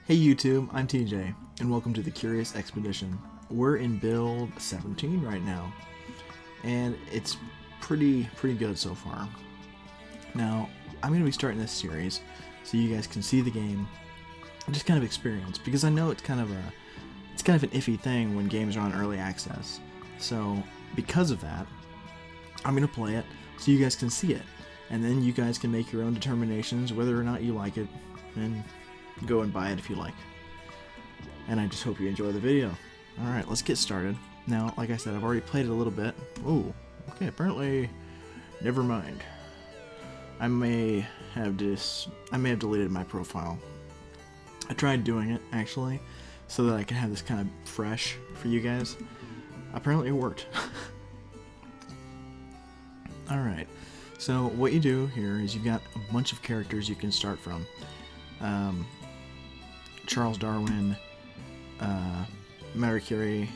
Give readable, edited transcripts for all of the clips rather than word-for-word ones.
Hey YouTube, I'm TJ, and welcome to the Curious Expedition. We're in build 17 right now, and it's pretty good so far. Now, I'm going to be starting this series so you guys can see the game and just kind of experience, because I know it's kind of an iffy thing when games are on early access. So, because of that, I'm going to play it so you guys can see it, and then you guys can make your own determinations whether or not you like it, and go and buy it if you like. And I just hope you enjoy the video. Alright, let's get started. Now, like I said, I've already played it a little bit. Ooh, okay, apparently, never mind. I may have deleted my profile. I tried doing it, actually, so that I can have this kind of fresh for you guys. Apparently it worked. Alright, so what you do here is you've got a bunch of characters you can start from. Charles Darwin, Marie Curie,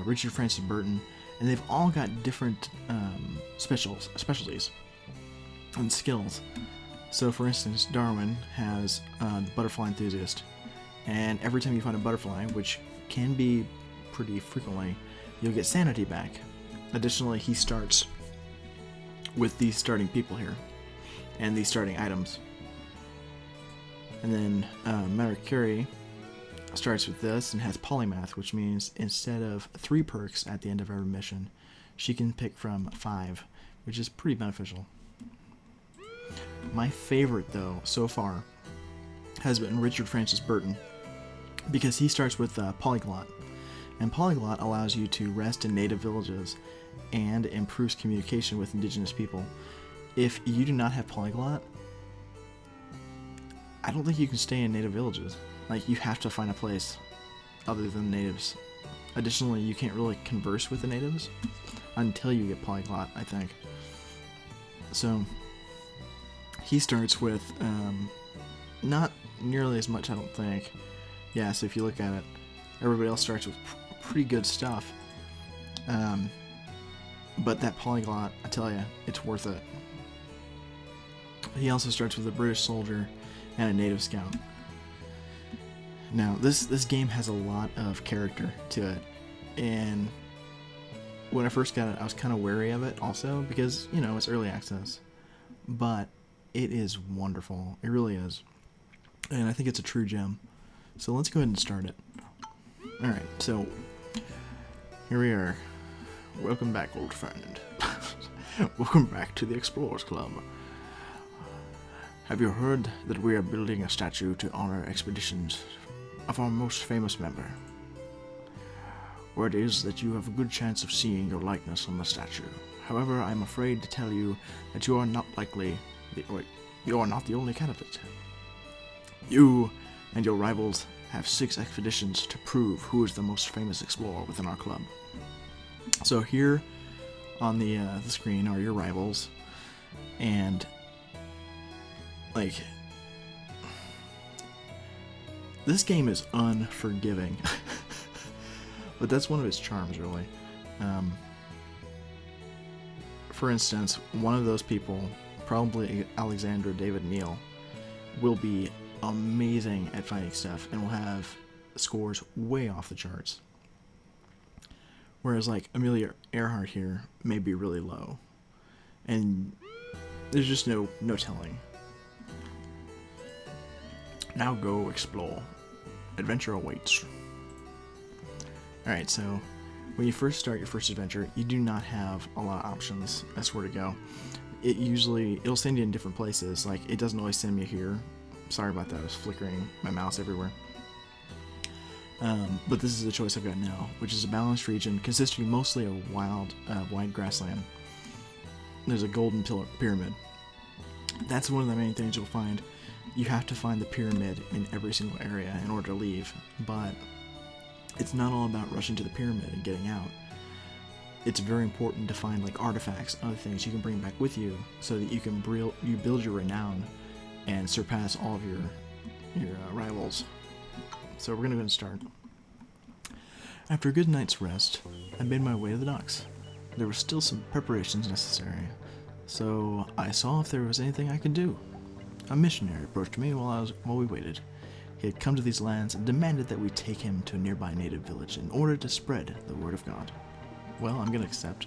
Richard Francis Burton, and they've all got different specialties and skills. So, for instance, Darwin has the butterfly enthusiast, and every time you find a butterfly, which can be pretty frequently, you'll get sanity back. Additionally, he starts with these starting people here, and these starting items. And then Marie Curie starts with this and has polymath, which means instead of 3 perks at the end of every mission, she can pick from 5, which is pretty beneficial. My favorite, though, so far, has been Richard Francis Burton, because he starts with Polyglot. And Polyglot allows you to rest in native villages and improves communication with indigenous people. If you do not have Polyglot, I don't think you can stay in native villages. Like, you have to find a place other than natives. Additionally, you can't really converse with the natives until you get Polyglot, I think. So, he starts with not nearly as much, I don't think. Yeah, so if you look at it, everybody else starts with pretty good stuff. But that Polyglot, I tell you, it's worth it. He also starts with a British soldier and a native scout. Now, this game has a lot of character to it, and when I first got it, I was kind of wary of it also, because, you know, it's early access, but it is wonderful. It really is, and I think it's a true gem. So let's go ahead and start it. Alright, so here we are. Welcome back, old friend. Welcome back to the Explorers Club. Have you heard that we are building a statue to honor expeditions of our most famous member? Word is that you have a good chance of seeing your likeness on the statue. However, I am afraid to tell you that you are not the only candidate. You and your rivals have 6 expeditions to prove who is the most famous explorer within our club. So here on the screen are your rivals, and like, this game is unforgiving, but that's one of its charms, really. For instance, one of those people, probably Alexander David Neal, will be amazing at finding stuff and will have scores way off the charts. Whereas, like, Amelia Earhart here may be really low, and there's just no telling. Now go explore. Adventure awaits. Alright, so when you first start your first adventure, you do not have a lot of options as where to go. It'll send you in different places. Like, it doesn't always send me here. Sorry about that, I was flickering my mouse everywhere. But this is the choice I've got now, which is a balanced region consisting mostly of wide grassland. There's a golden pyramid. That's one of the main things you'll find. You have to find the pyramid in every single area in order to leave, but it's not all about rushing to the pyramid and getting out. It's very important to find, like, artifacts, other things you can bring back with you, so that you can build your renown and surpass all of your rivals. So we're gonna go ahead and start. After a good night's rest, I made my way to the docks. There were still some preparations necessary, so I saw if there was anything I could do. A missionary approached me while we waited. He had come to these lands and demanded that we take him to a nearby native village in order to spread the word of God. Well, I'm going to accept.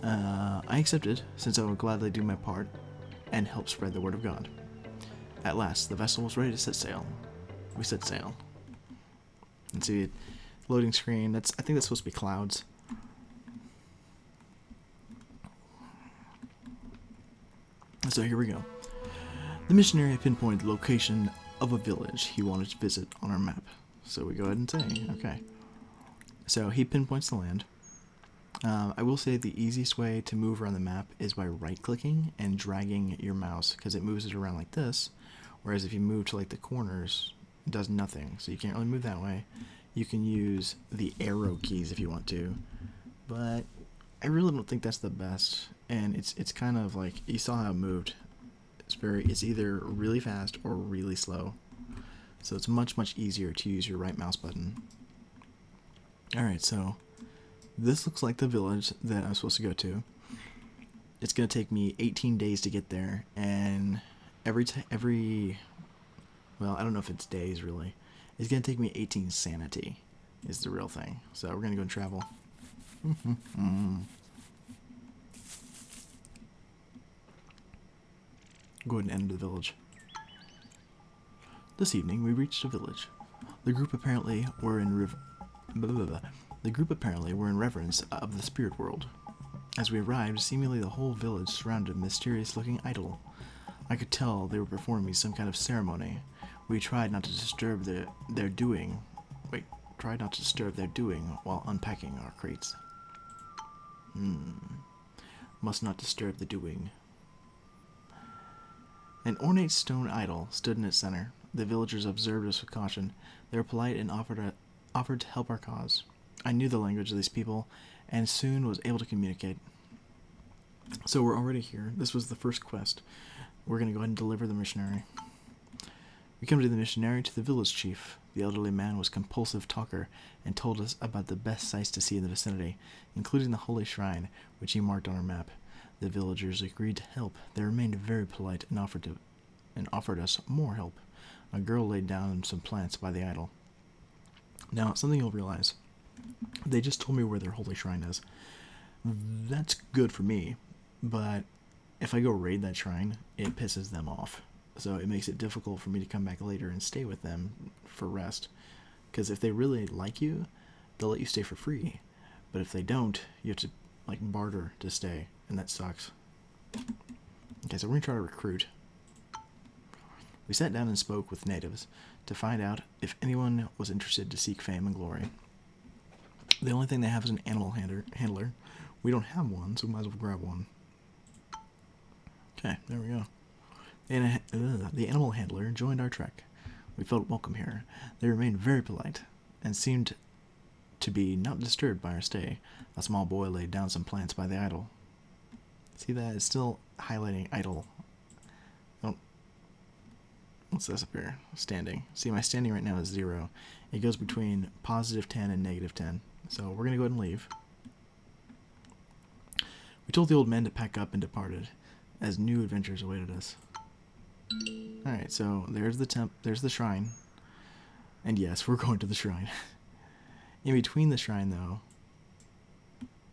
I accepted, since I would gladly do my part and help spread the word of God. At last, the vessel was ready to set sail. We set sail. And see, loading screen, I think that's supposed to be clouds. So here we go. The missionary had pinpointed the location of a village he wanted to visit on our map. So we go ahead and say, okay. So he pinpoints the land. I will say the easiest way to move around the map is by right-clicking and dragging your mouse, because it moves it around like this, whereas if you move to like the corners, it does nothing. So you can't really move that way. You can use the arrow keys if you want to, but I really don't think that's the best. And it's kind of like, you saw how it moved. It's either really fast or really slow. So it's much easier to use your right mouse button. Alright, so this looks like the village that I'm supposed to go to. It's going to take me 18 days to get there, and every well, I don't know if it's days really. It's going to take me 18 sanity is the real thing. So we're going to go and travel. Go ahead and enter the village. This evening we reached a village. The group apparently were in reverence of the spirit world. As we arrived, seemingly the whole village surrounded a mysterious-looking idol. I could tell they were performing some kind of ceremony. We tried not to disturb their doing while unpacking our crates. Must not disturb the doing. An ornate stone idol stood in its center. The villagers observed us with caution. They were polite and offered to help our cause. I knew the language of these people, and soon was able to communicate. So we're already here. This was the first quest. We're going to go ahead and deliver the missionary. We come to the missionary to the village chief. The elderly man was a compulsive talker and told us about the best sights to see in the vicinity, including the holy shrine, which he marked on our map. The villagers agreed to help. They remained very polite and offered us more help. A girl laid down some plants by the idol. Now, something you'll realize. They just told me where their holy shrine is. That's good for me, but if I go raid that shrine, it pisses them off. So it makes it difficult for me to come back later and stay with them for rest. Because if they really like you, they'll let you stay for free. But if they don't, you have to like barter to stay, and that sucks. Okay, so we're going to try to recruit. We sat down and spoke with natives to find out if anyone was interested to seek fame and glory. The only thing they have is an animal handler. We don't have one, so we might as well grab one. Okay, there we go. And the animal handler joined our trek. We felt welcome here. They remained very polite and seemed to be not disturbed by our stay. A small boy laid down some plants by the idol. See that? It's still highlighting idol. Oh, what's this up here? Standing. See, my standing right now is 0. It goes between +10 and -10. So we're going to go ahead and leave. We told the old men to pack up and departed, as new adventures awaited us. Alright, so there's the shrine. And yes, we're going to the shrine. In between the shrine, though,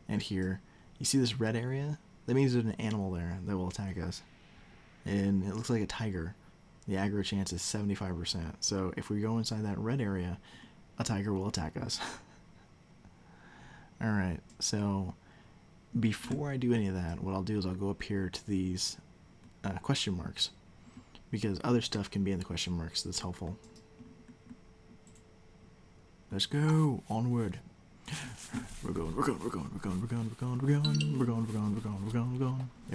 and here, you see this red area? That means there's an animal there that will attack us. And it looks like a tiger. The aggro chance is 75%. So if we go inside that red area, a tiger will attack us. Alright, so before I do any of that, what I'll do is I'll go up here to these question marks, because other stuff can be in the question marks that's helpful. Let's go onward. We're going. There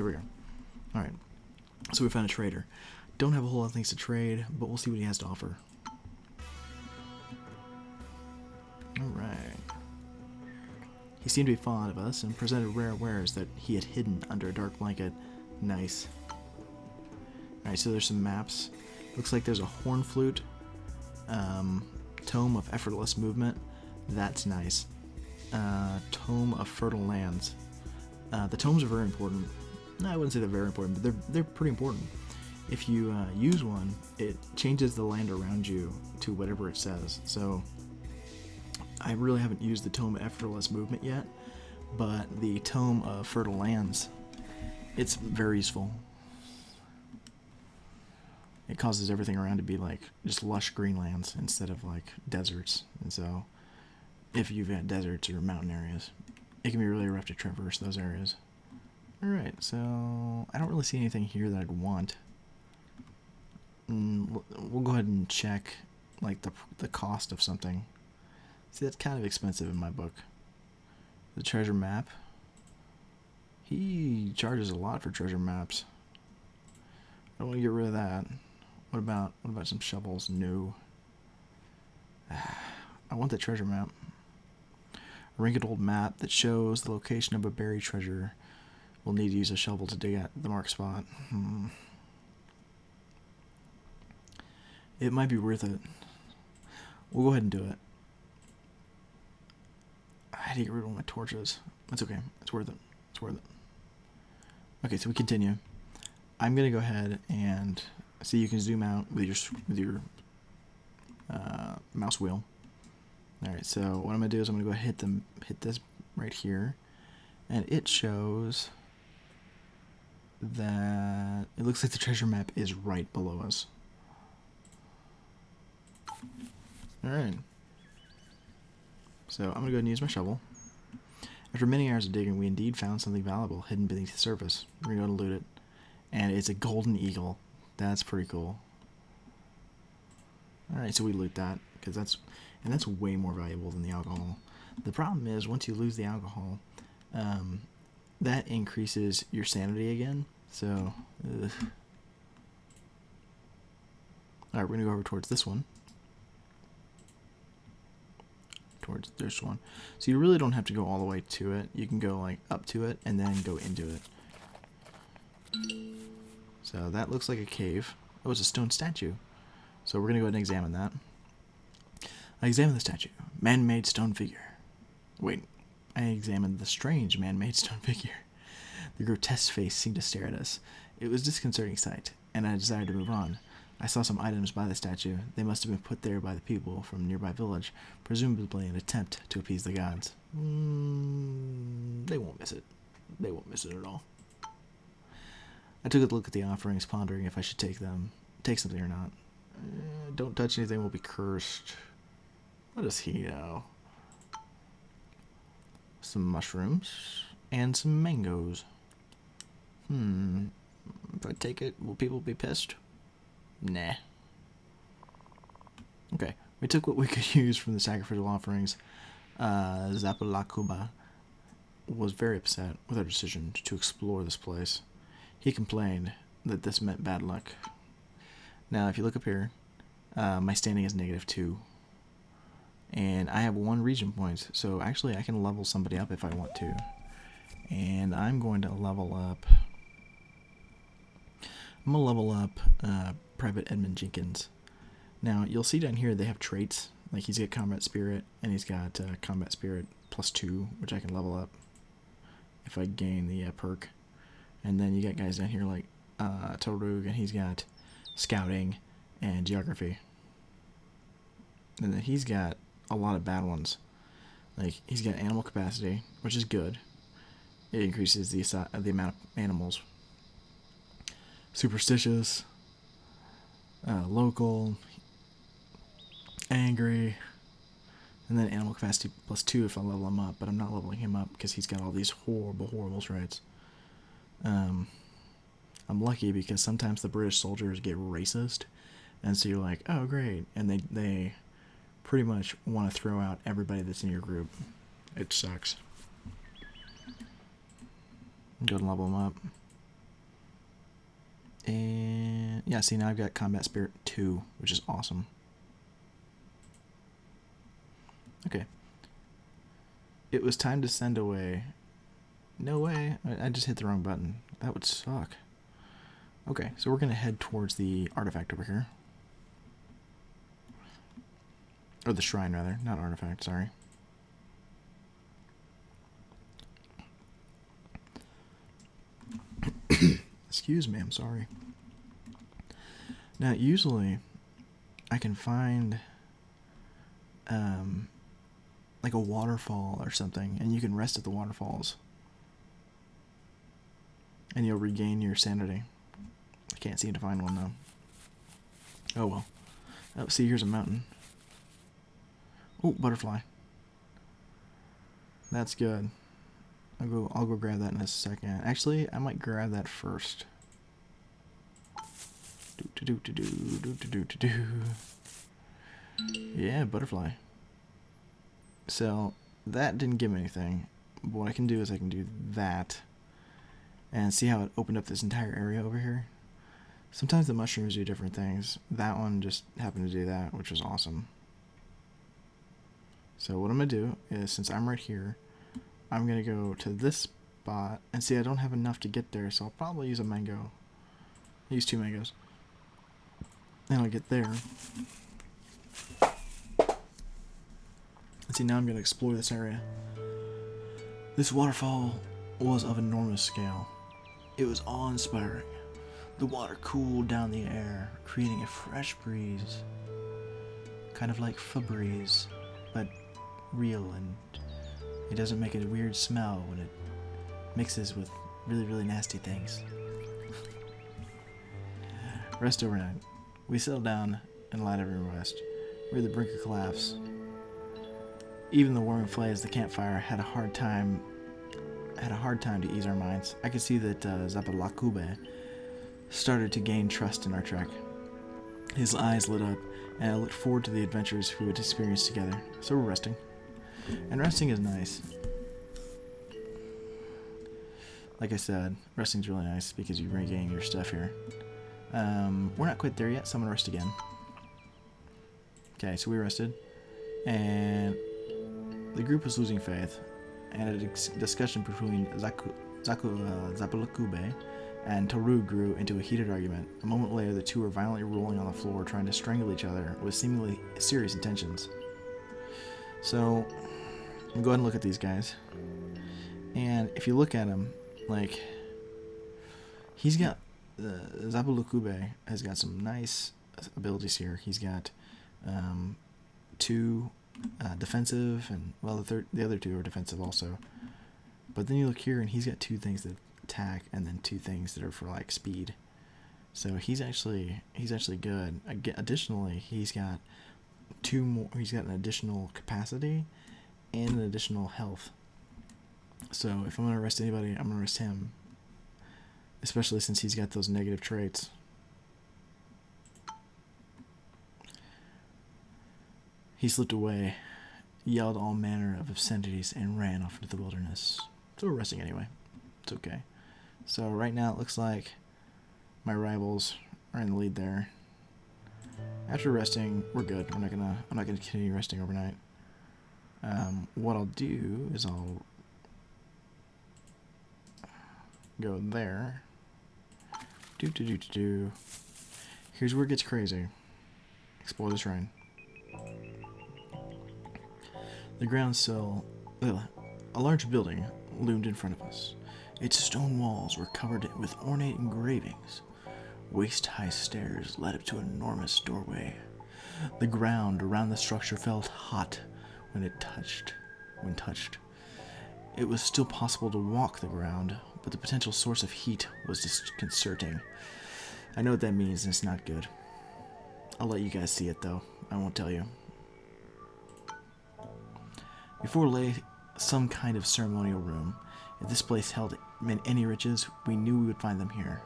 we go. Alright. So we found a trader. Don't have a whole lot of things to trade, but we'll see what he has to offer. Alright. He seemed to be fond of us and presented rare wares that he had hidden under a dark blanket. Nice. Alright, so there's some maps. Looks like there's a horn flute. Tome of effortless movement. That's nice. Tome of fertile lands. The tomes are very important. No, I wouldn't say they're very important, but they're pretty important. if you use one, it changes the land around you to whatever it says. So I really haven't used the Tome of Effortless Movement yet, but the Tome of Fertile Lands, it's very useful. It causes everything around to be like just lush green lands instead of like deserts. And so if you've got deserts or mountain areas, it can be really rough to traverse those areas. Alright, so I don't really see anything here that I'd want. We'll go ahead and check like the cost of something. See, that's kind of expensive in my book. The treasure map. He charges a lot for treasure maps. I don't want to get rid of that. What about some shovels? No. I want the treasure map. A wrinkled old map that shows the location of a buried treasure. We'll need to use a shovel to dig at the marked spot. It might be worth it. We'll go ahead and do it. I had to get rid of all my torches. That's okay. It's worth it. It's worth it. Okay, so we continue. I'm gonna go ahead and see. You can zoom out with your mouse wheel. All right. So what I'm gonna do is I'm gonna go ahead and hit this right here, and it shows that it looks like the treasure map is right below us. All right. So I'm gonna go ahead and use my shovel. After many hours of digging, we indeed found something valuable hidden beneath the surface. We're gonna go and loot it. And it's a golden eagle. That's pretty cool. Alright, so we loot that, because that's way more valuable than the alcohol. The problem is, once you lose the alcohol, that increases your sanity again. So, alright, we're gonna go over towards this one. Towards this one. So you really don't have to go all the way to it. You can go like up to it and then go into it. So that looks like a cave. Oh, it's a stone statue. So we're gonna go ahead and examine that. I examined the statue. Man-made stone figure. Wait, I examined the strange man-made stone figure. The grotesque face seemed to stare at us. It was a disconcerting sight, and I desired to move on. I saw some items by the statue. They must have been put there by the people from a nearby village, presumably in an attempt to appease the gods. They won't miss it. They won't miss it at all. I took a look at the offerings, pondering if I should take something or not. Don't touch anything, we'll be cursed. What does he know? Some mushrooms and some mangoes. If I take it, will people be pissed? Nah. Okay, we took what we could use from the sacrificial offerings. Zapalakuba was very upset with our decision to explore this place. He complained that this meant bad luck. Now, if you look up here, my standing is -2. And I have 1 region point, so actually I can level somebody up if I want to. And I'm going to level up... Private Edmund Jenkins. Now, you'll see down here they have traits. Like, he's got Combat Spirit, and he's got Combat Spirit +2, which I can level up if I gain the perk. And then you got guys down here like Torug, and he's got Scouting and Geography. And then he's got a lot of bad ones. Like, he's got Animal Capacity, which is good. It increases the amount of animals. Superstitious, Local, Angry, and then Animal Capacity +2 if I level him up, but I'm not leveling him up because he's got all these horrible traits. I'm lucky because sometimes the British soldiers get racist, and so you're like, oh great, and they pretty much want to throw out everybody that's in your group. It sucks. Go and level them up. And yeah, see, now I've got Combat Spirit 2, which is awesome. Okay. It was time to send away. No way. I just hit the wrong button. That would suck. Okay, so we're going to head towards the artifact over here. Or the shrine, rather. Not artifact, sorry. Excuse me, I'm sorry. Now, usually, I can find like a waterfall or something, and you can rest at the waterfalls, and you'll regain your sanity. I can't seem to find one though. Oh well. Oh, see, here's a mountain. Oh, butterfly. That's good. I'll go grab that in a second. Actually, I might grab that first. Yeah, butterfly. So that didn't give me anything. But what I can do is I can do that and see how it opened up this entire area over here. Sometimes the mushrooms do different things. That one just happened to do that, which was awesome. So what I'm going to do is, since I'm right here, I'm going to go to this spot. And see, I don't have enough to get there, so I'll probably use a mango. I'll use 2 mangoes. And I'll get there. And see, now I'm going to explore this area. This waterfall was of enormous scale. It was awe-inspiring. The water cooled down the air, creating a fresh breeze. Kind of like Febreze, but real, and it doesn't make a weird smell when it mixes with really, really nasty things. Rest overnight. We settled down in light of rest. We were the brink of collapse. Even the warming flames of the campfire had a hard time to ease our minds. I could see that Zapalakube started to gain trust in our trek. His eyes lit up, and I looked forward to the adventures we would experience together. So we're resting. And resting is nice. Like I said, resting's really nice because you regain your stuff here. We're not quite there yet, so I'm gonna rest again. Okay, so we rested, and the group was losing faith, and a discussion between Zapalakube and Toru grew into a heated argument. A moment later, the two were violently rolling on the floor, trying to strangle each other with seemingly serious intentions. So, I'm going to go ahead and look at these guys. And if you look at him, like, he's got, Zapalakube has got some nice abilities here. He's got 2 defensive, and, well, the other 2 are defensive also. But then you look here, and he's got 2 things that attack, and then 2 things that are for, like, speed. So he's actually good. Additionally, he's got 2 more. He's got an additional capacity and an additional health. So if I'm gonna rest anybody, I'm gonna rest him, especially since he's got those negative traits. He slipped away, yelled all manner of obscenities, and ran off into the wilderness. So we're resting anyway. It's okay. So right now it looks like my rivals are in the lead there. After resting, we're good. I'm not gonna continue resting overnight. What I'll do is I'll go there. Here's where it gets crazy. Explore the shrine. The ground sill, a large building loomed in front of us. Its stone walls were covered with ornate engravings. Waist-high stairs led up to an enormous doorway. The ground around the structure felt hot when touched. It was still possible to walk the ground, but the potential source of heat was disconcerting. I know what that means, and it's not good. I'll let you guys see it, though. I won't tell you. Before lay some kind of ceremonial room. If this place held any riches, we knew we would find them here.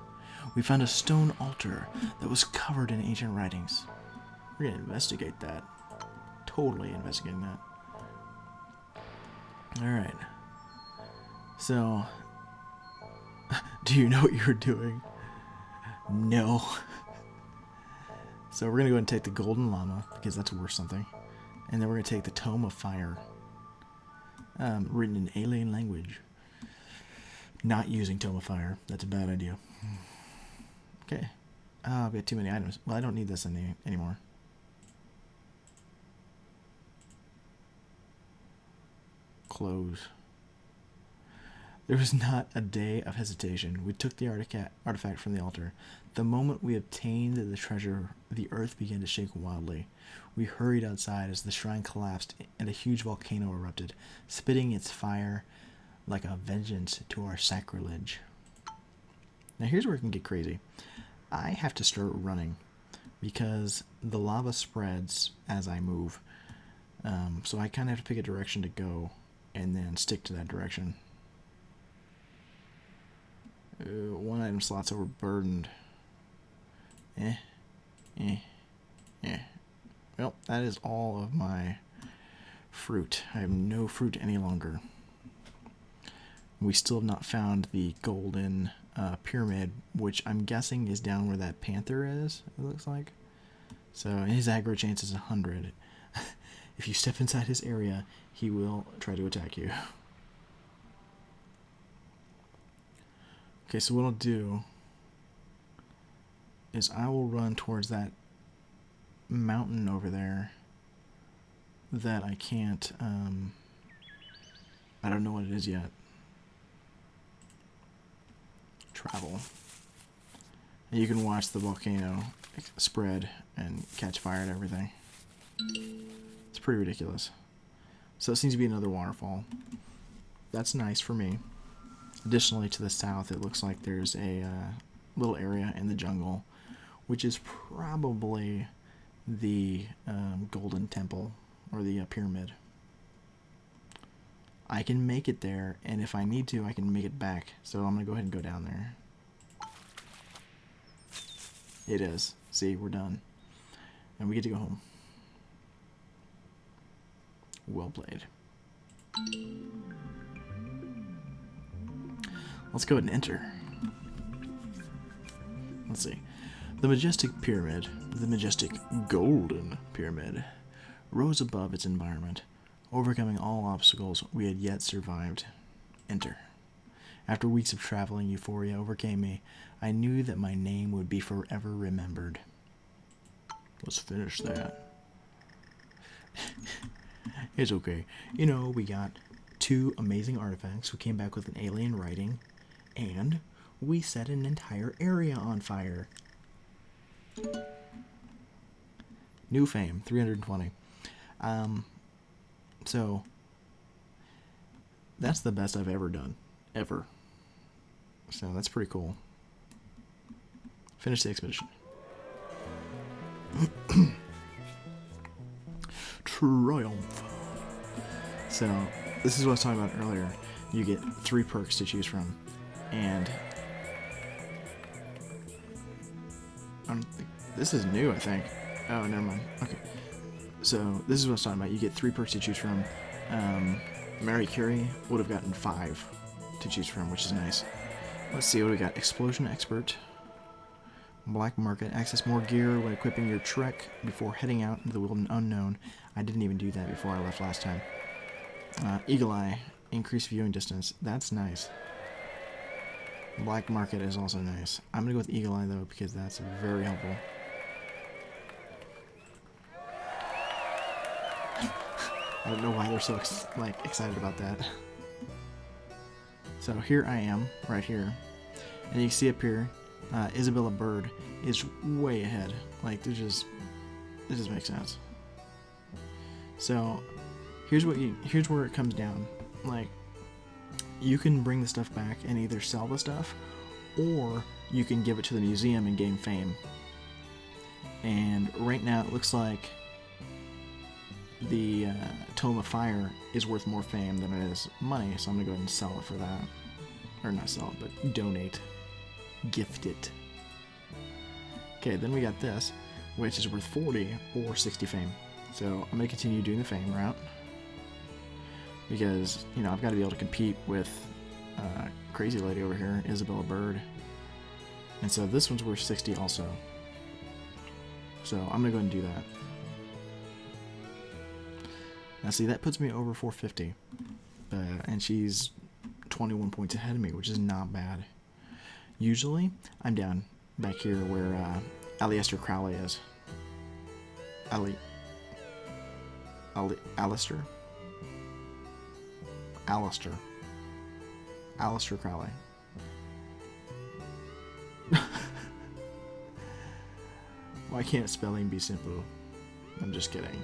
We found a stone altar that was covered in ancient writings. We're going to investigate that. Totally investigating that. Alright. So, do you know what you're doing? No. So we're going to go ahead and take the Golden Llama, because that's worth something. And then we're going to take the Tome of Fire. Written in alien language. Not using Tome of Fire. That's a bad idea. Okay. I've got too many items. Well, I don't need this anymore. Close. There was not a day of hesitation. We took the artifact from the altar. The moment we obtained the treasure, the earth began to shake wildly. We hurried outside as the shrine collapsed and a huge volcano erupted, spitting its fire like a vengeance to our sacrilege. Now here's where it can get crazy. I have to start running because the lava spreads as I move. So I kind of have to pick a direction to go and then stick to that direction. One item slot's overburdened. Well, that is all of my fruit. I have no fruit any longer. We still have not found the golden pyramid, which I'm guessing is down where that panther is, it looks like. So his aggro chance is 100. If you step inside his area, he will try to attack you. Okay, so what I'll do is I will run towards that mountain over there that I can't, I don't know what it is yet. Travel. And you can watch the volcano spread and catch fire and everything. It's pretty ridiculous. So it seems to be another waterfall. That's nice for me. Additionally, to the south, it looks like there's a little area in the jungle, which is probably the Golden Temple, or the pyramid. I can make it there, and if I need to, I can make it back. So I'm going to go ahead and go down there. It is. See, we're done. And we get to go home. Well played. Let's go ahead and enter. Let's see. The majestic pyramid, the majestic golden pyramid, rose above its environment, overcoming all obstacles we had yet survived. Enter. After weeks of traveling, euphoria overcame me. I knew that my name would be forever remembered. Let's finish that. It's okay. You know, we got 2 amazing artifacts. We came back with an alien writing, and we set an entire area on fire. New fame, 320. So that's the best I've ever done. Ever. So that's pretty cool. Finish the expedition. Triumph. So this is what I was talking about earlier. You get 3 perks to choose from, and this is new, I think. Oh, never mind. Okay. So this is what I was talking about. You get 3 perks to choose from. Mary Curie would have gotten 5 to choose from, which is nice. Let's see what we got. Explosion Expert. Black Market. Access more gear when equipping your trek before heading out into the wild and unknown. I didn't even do that before I left last time. Eagle Eye. Increased viewing distance. That's nice. Black Market is also nice. I'm going to go with Eagle Eye, though, because that's very helpful. I don't know why they're so excited about that. So here I am, right here. And you can see up here, Isabella Bird is way ahead. Like, it just makes sense. So here's where it comes down. Like, you can bring the stuff back and either sell the stuff, or you can give it to the museum and gain fame. And right now it looks like the Tome of Fire is worth more fame than it is money, so I'm gonna go ahead and sell it for that. Or not sell it, but donate. Gift it. Okay, then we got this, which is worth 40 or 60 fame. So I'm gonna continue doing the fame route, because, you know, I've got to be able to compete with crazy lady over here, Isabella Bird. And so this one's worth 60 also. So I'm gonna go ahead and do that. Now see, that puts me over 450, and she's 21 points ahead of me, which is not bad. Usually, I'm down back here where Aleister Crowley is. Alistair. Aleister Crowley. Why can't spelling be simple? I'm just kidding.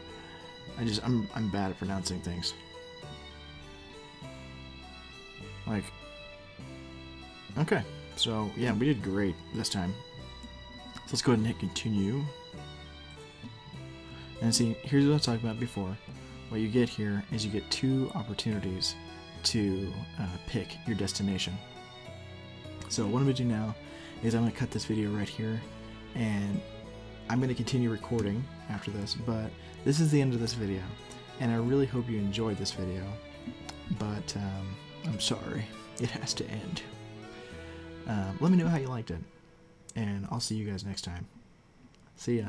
I'm bad at pronouncing things. Like, okay, so yeah, we did great this time. So let's go ahead and hit continue. And see, here's what I was talking about before. What you get here is you get 2 opportunities to pick your destination. So what I'm going to do now is I'm going to cut this video right here, and I'm going to continue recording after this, but this is the end of this video, and I really hope you enjoyed this video, but I'm sorry, it has to end. Let me know how you liked it, and I'll see you guys next time. See ya.